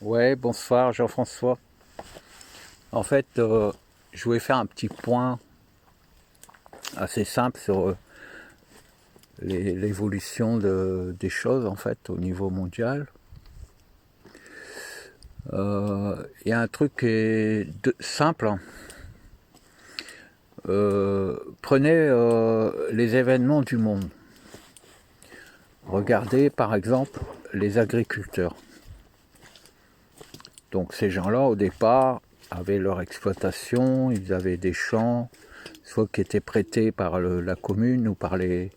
Ouais, bonsoir Jean-François. En fait, je voulais faire un petit point assez simple sur l'évolution des choses en fait au niveau mondial. Il y a un truc qui est simple, hein. Prenez les événements du monde. Regardez par exemple les agriculteurs. Donc ces gens-là au départ avaient leur exploitation, ils avaient des champs, soit qui étaient prêtés par la commune ou par les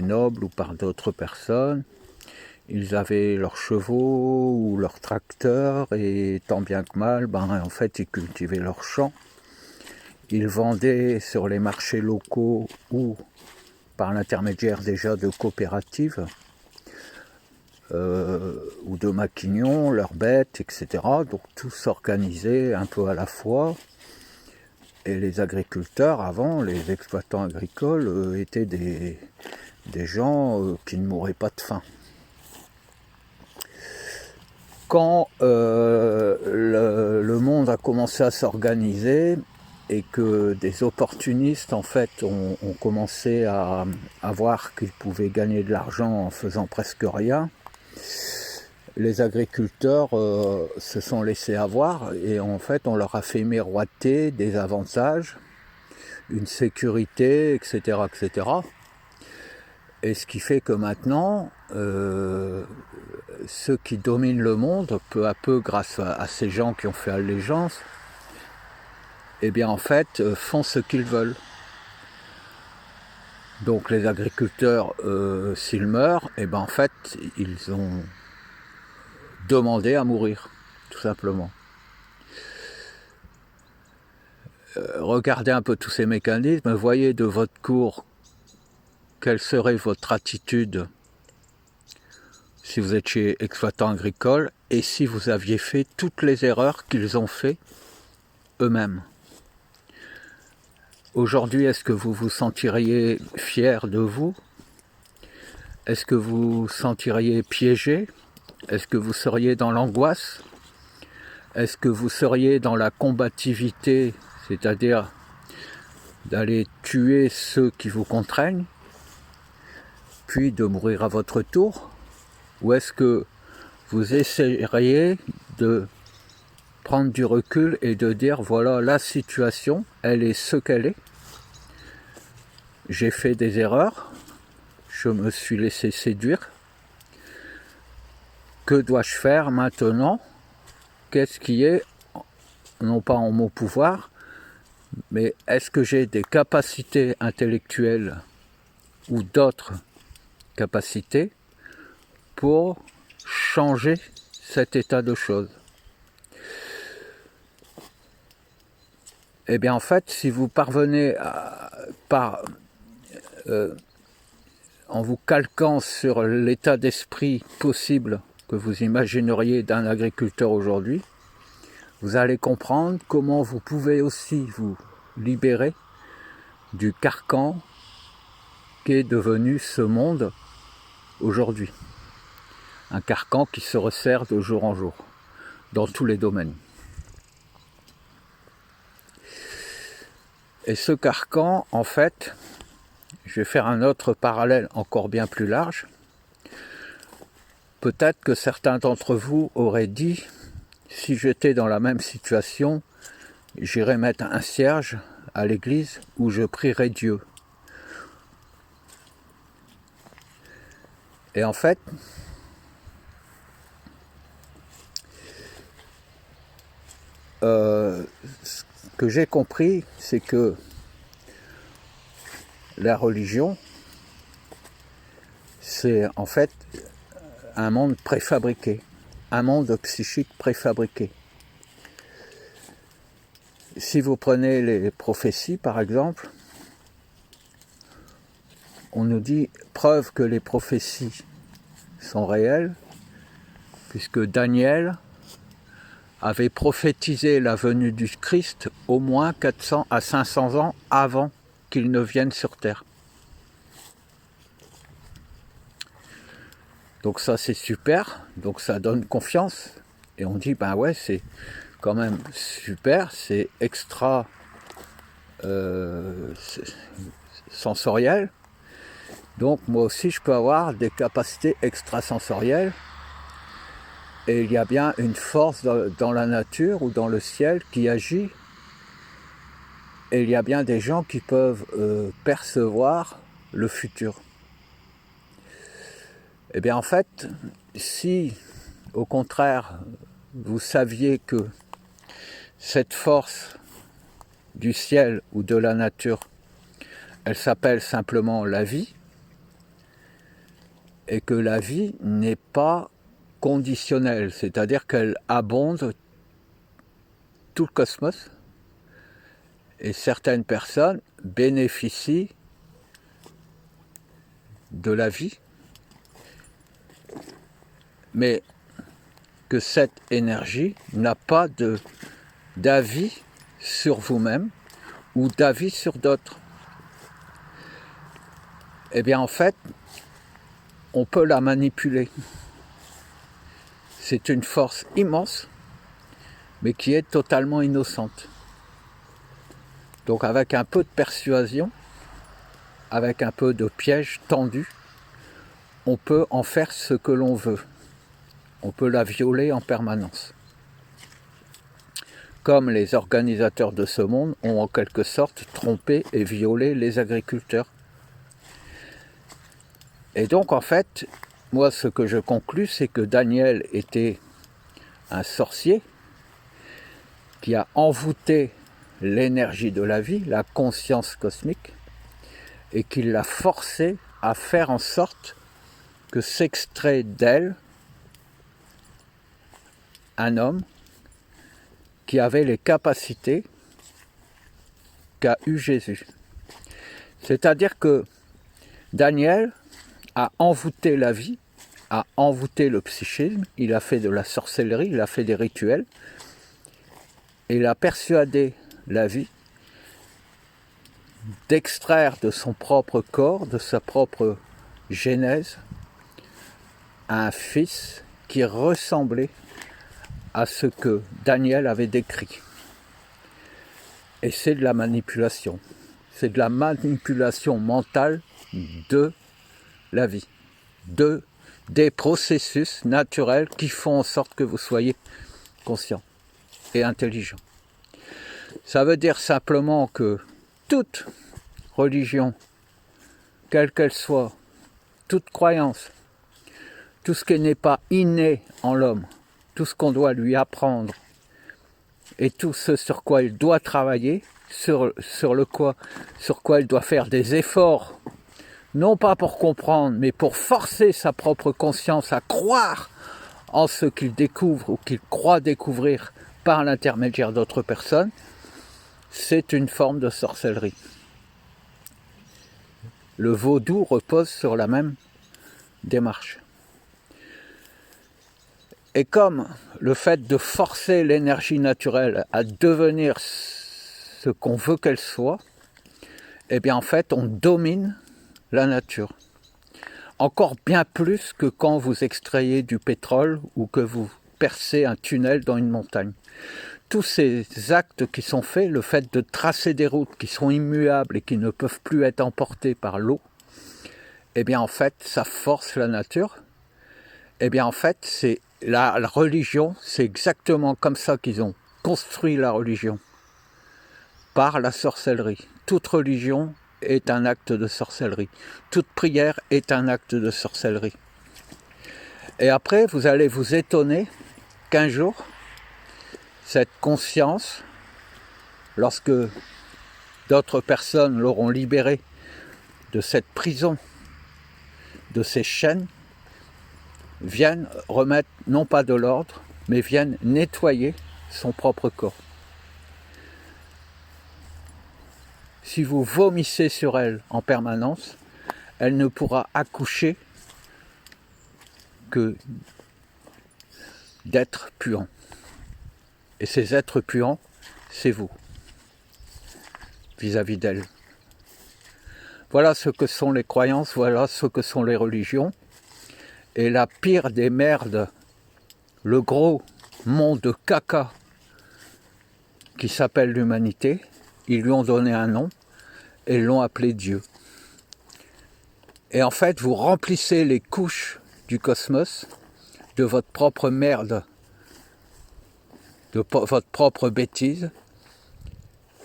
nobles ou par d'autres personnes. Ils avaient leurs chevaux ou leurs tracteurs et tant bien que mal, en fait, ils cultivaient leurs champs. Ils vendaient sur les marchés locaux ou par l'intermédiaire déjà de coopératives ou de maquignons, leurs bêtes, etc. Donc tout s'organisait un peu à la fois. Et les agriculteurs, avant, les exploitants agricoles, étaient des gens qui ne mouraient pas de faim. Quand le monde a commencé à s'organiser et que des opportunistes en fait ont commencé à voir qu'ils pouvaient gagner de l'argent en faisant presque rien, les agriculteurs se sont laissés avoir et en fait on leur a fait miroiter des avantages, une sécurité, etc., etc. Et ce qui fait que maintenant, ceux qui dominent le monde, peu à peu, grâce à ces gens qui ont fait allégeance, eh bien en fait, font ce qu'ils veulent. Donc les agriculteurs, s'ils meurent, eh bien en fait, ils ont demandé à mourir, tout simplement. Regardez un peu tous ces mécanismes, voyez de votre cours quelle serait votre attitude si vous étiez exploitant agricole et si vous aviez fait toutes les erreurs qu'ils ont fait eux-mêmes. Aujourd'hui, est-ce que vous vous sentiriez fier de vous? Est-ce que vous vous sentiriez piégé? Est-ce que vous seriez dans l'angoisse? Est-ce que vous seriez dans la combativité, c'est-à-dire d'aller tuer ceux qui vous contraignent, puis de mourir à votre tour? Ou est-ce que vous essayeriez de prendre du recul et de dire voilà, la situation, elle est ce qu'elle est. J'ai fait des erreurs, je me suis laissé séduire. Que dois-je faire maintenant? Qu'est-ce qui est, non pas en mon pouvoir, mais est-ce que j'ai des capacités intellectuelles ou d'autres capacités pour changer cet état de choses? Eh bien en fait, si vous parvenez en vous calquant sur l'état d'esprit possible que vous imagineriez d'un agriculteur aujourd'hui, vous allez comprendre comment vous pouvez aussi vous libérer du carcan qu'est devenu ce monde aujourd'hui. Un carcan qui se resserre de jour en jour, dans tous les domaines. Et ce carcan, en fait, je vais faire un autre parallèle encore bien plus large. Peut-être que certains d'entre vous auraient dit, si j'étais dans la même situation, j'irais mettre un cierge à l'église où je prierais Dieu. Et en fait, ce que j'ai compris, c'est que la religion, c'est en fait un monde préfabriqué, un monde psychique préfabriqué. Si vous prenez les prophéties, par exemple, on nous dit preuve que les prophéties sont réelles, puisque Daniel avait prophétisé la venue du Christ au moins 400 à 500 ans avant qu'il ne vienne sur terre. Donc ça c'est super, donc ça donne confiance. Et on dit, ben ouais, c'est quand même super, c'est extra sensoriel. Donc moi aussi je peux avoir des capacités extrasensorielles. Et il y a bien une force dans la nature ou dans le ciel qui agit. Et il y a bien des gens qui peuvent percevoir le futur. Eh bien en fait, si au contraire vous saviez que cette force du ciel ou de la nature, elle s'appelle simplement la vie, et que la vie n'est pas conditionnelle, c'est-à-dire qu'elle abonde tout le cosmos, et certaines personnes bénéficient de la vie, mais que cette énergie n'a pas d'avis sur vous-même ou d'avis sur d'autres. Eh bien en fait, on peut la manipuler. C'est une force immense, mais qui est totalement innocente. Donc avec un peu de persuasion, avec un peu de piège tendu, on peut en faire ce que l'on veut. On peut la violer en permanence. Comme les organisateurs de ce monde ont en quelque sorte trompé et violé les agriculteurs. Et donc en fait, moi ce que je conclus, c'est que Daniel était un sorcier qui a envoûté l'énergie de la vie, la conscience cosmique, et qui l'a forcé à faire en sorte que s'extrait d'elle un homme qui avait les capacités qu'a eu Jésus. C'est-à-dire que Daniel a envoûté la vie, a envoûté le psychisme, il a fait de la sorcellerie, il a fait des rituels, et il a persuadé la vie d'extraire de son propre corps, de sa propre genèse, un fils qui ressemblait à ce que Daniel avait décrit. Et c'est de la manipulation. C'est de la manipulation mentale de la vie, des processus naturels qui font en sorte que vous soyez conscient et intelligent. Ça veut dire simplement que toute religion, quelle qu'elle soit, toute croyance, tout ce qui n'est pas inné en l'homme, tout ce qu'on doit lui apprendre et tout ce sur quoi il doit travailler, sur quoi il doit faire des efforts, non pas pour comprendre, mais pour forcer sa propre conscience à croire en ce qu'il découvre ou qu'il croit découvrir par l'intermédiaire d'autres personnes, c'est une forme de sorcellerie. Le vaudou repose sur la même démarche. Et comme le fait de forcer l'énergie naturelle à devenir ce qu'on veut qu'elle soit, eh bien en fait on domine la nature. Encore bien plus que quand vous extrayez du pétrole ou que vous percez un tunnel dans une montagne. Tous ces actes qui sont faits, le fait de tracer des routes qui sont immuables et qui ne peuvent plus être emportées par l'eau, eh bien en fait ça force la nature. Eh bien en fait c'est la religion, c'est exactement comme ça qu'ils ont construit la religion, par la sorcellerie. Toute religion est un acte de sorcellerie. Toute prière est un acte de sorcellerie. Et après, vous allez vous étonner qu'un jour, cette conscience, lorsque d'autres personnes l'auront libérée de cette prison, de ces chaînes, viennent remettre non pas de l'ordre, mais viennent nettoyer son propre corps. Si vous vomissez sur elle en permanence, elle ne pourra accoucher que d'êtres puants. Et ces êtres puants, c'est vous, vis-à-vis d'elle. Voilà ce que sont les croyances, voilà ce que sont les religions. Et la pire des merdes, le gros monde de caca qui s'appelle l'humanité. Ils lui ont donné un nom et l'ont appelé Dieu. Et en fait, vous remplissez les couches du cosmos de votre propre merde, de votre propre bêtise,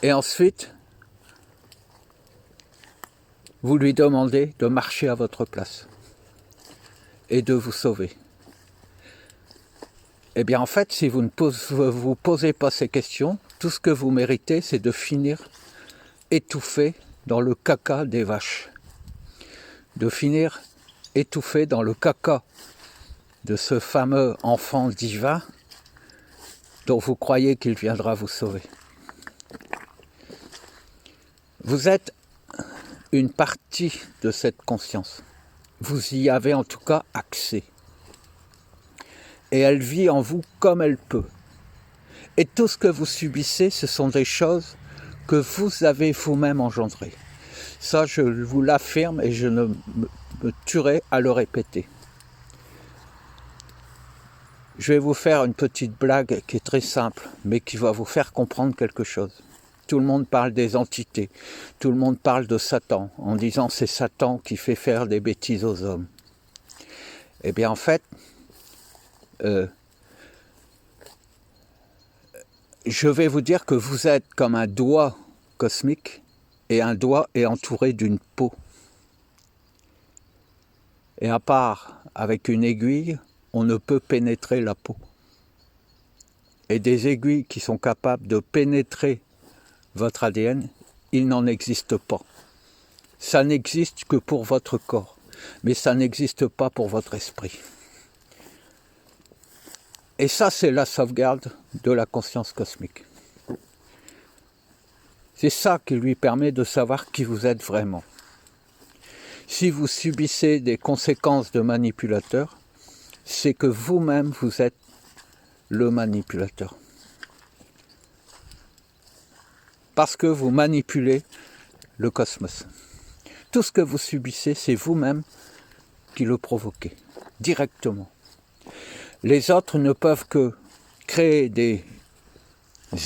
et ensuite, vous lui demandez de marcher à votre place et de vous sauver. Eh bien en fait, si vous ne vous posez pas ces questions, tout ce que vous méritez, c'est de finir étouffé dans le caca des vaches. De finir étouffé dans le caca de ce fameux enfant divin dont vous croyez qu'il viendra vous sauver. Vous êtes une partie de cette conscience. Vous y avez en tout cas accès. Et elle vit en vous comme elle peut. Et tout ce que vous subissez, ce sont des choses que vous avez vous-même engendrées. Ça, je vous l'affirme et je ne me tuerai à le répéter. Je vais vous faire une petite blague qui est très simple, mais qui va vous faire comprendre quelque chose. Tout le monde parle des entités, tout le monde parle de Satan, en disant c'est Satan qui fait faire des bêtises aux hommes. Eh bien en fait, je vais vous dire que vous êtes comme un doigt cosmique, et un doigt est entouré d'une peau. Et à part avec une aiguille, on ne peut pénétrer la peau. Et des aiguilles qui sont capables de pénétrer votre ADN, il n'en existe pas. Ça n'existe que pour votre corps, mais ça n'existe pas pour votre esprit. Et ça, c'est la sauvegarde de la conscience cosmique. C'est ça qui lui permet de savoir qui vous êtes vraiment. Si vous subissez des conséquences de manipulateurs, c'est que vous-même, vous êtes le manipulateur. Parce que vous manipulez le cosmos. Tout ce que vous subissez, c'est vous-même qui le provoquez, directement. Les autres ne peuvent que créer des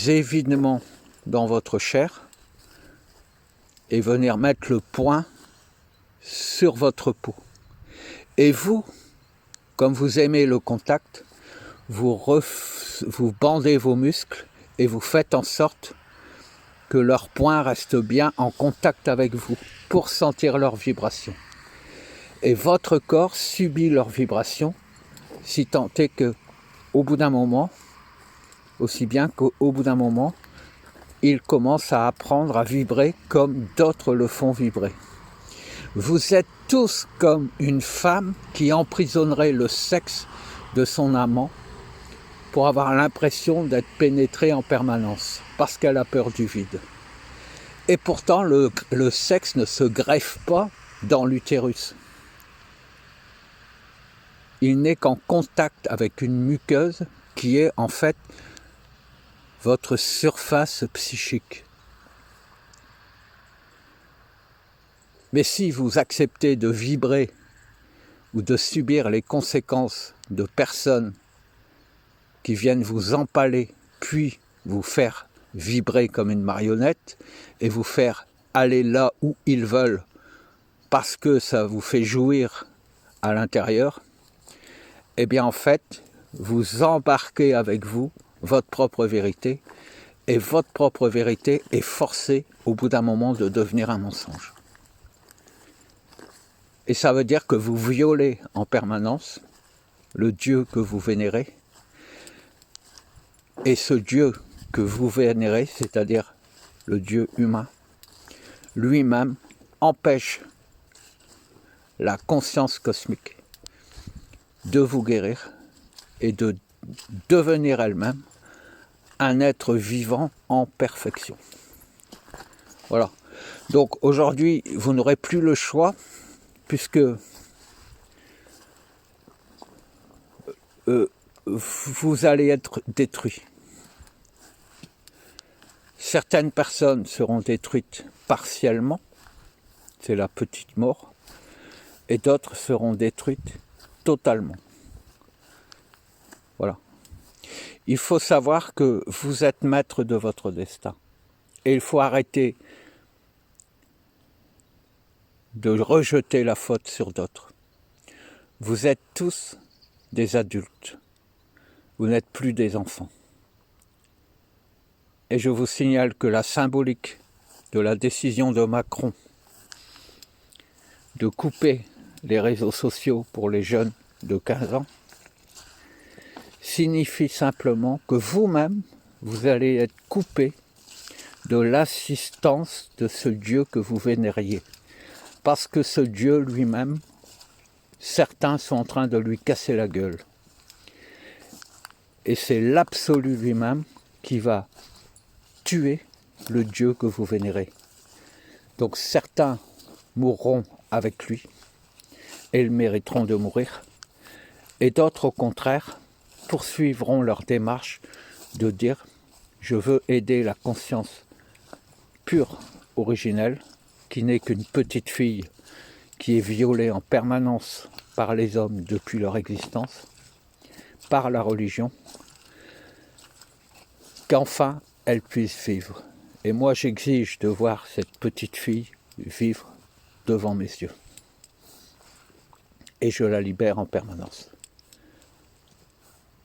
évidements dans votre chair et venir mettre le point sur votre peau. Et vous, comme vous aimez le contact, vous bandez vos muscles et vous faites en sorte que leur point reste bien en contact avec vous pour sentir leurs vibrations. Et votre corps subit leurs vibrations, si tant est qu'au bout d'un moment, aussi bien qu'au bout d'un moment, il commence à apprendre à vibrer comme d'autres le font vibrer. Vous êtes tous comme une femme qui emprisonnerait le sexe de son amant pour avoir l'impression d'être pénétrée en permanence, parce qu'elle a peur du vide. Et pourtant, le sexe ne se greffe pas dans l'utérus. Il n'est qu'en contact avec une muqueuse qui est en fait votre surface psychique. Mais si vous acceptez de vibrer ou de subir les conséquences de personnes qui viennent vous empaler, puis vous faire vibrer comme une marionnette et vous faire aller là où ils veulent parce que ça vous fait jouir à l'intérieur, eh bien en fait, vous embarquez avec vous votre propre vérité et votre propre vérité est forcée au bout d'un moment de devenir un mensonge. Et ça veut dire que vous violez en permanence le Dieu que vous vénérez. Et ce Dieu que vous vénérez, c'est-à-dire le Dieu humain, lui-même empêche la conscience cosmique de vous guérir et de devenir elle-même un être vivant en perfection. Voilà. Donc aujourd'hui, vous n'aurez plus le choix puisque vous allez être détruit. Certaines personnes seront détruites partiellement, c'est la petite mort, et d'autres seront détruites totalement. Voilà. Il faut savoir que vous êtes maître de votre destin. Et il faut arrêter de rejeter la faute sur d'autres. Vous êtes tous des adultes. Vous n'êtes plus des enfants. Et je vous signale que la symbolique de la décision de Macron de couper les réseaux sociaux pour les jeunes de 15 ans signifie simplement que vous-même, vous allez être coupé de l'assistance de ce Dieu que vous vénériez. Parce que ce Dieu lui-même, certains sont en train de lui casser la gueule. Et c'est l'absolu lui-même qui va tuer le Dieu que vous vénérez. Donc certains mourront avec lui, et ils mériteront de mourir. Et d'autres, au contraire, poursuivront leur démarche de dire « je veux aider la conscience pure, originelle, qui n'est qu'une petite fille qui est violée en permanence par les hommes depuis leur existence, par la religion, qu'enfin elle puisse vivre. Et moi j'exige de voir cette petite fille vivre devant mes yeux. Et je la libère en permanence.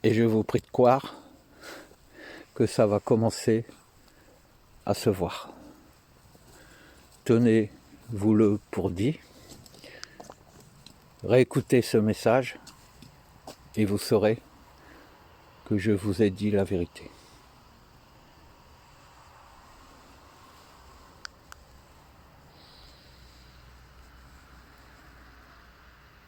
Et je vous prie de croire que ça va commencer à se voir. Tenez-vous-le pour dit. Réécoutez ce message et vous saurez que je vous ai dit la vérité.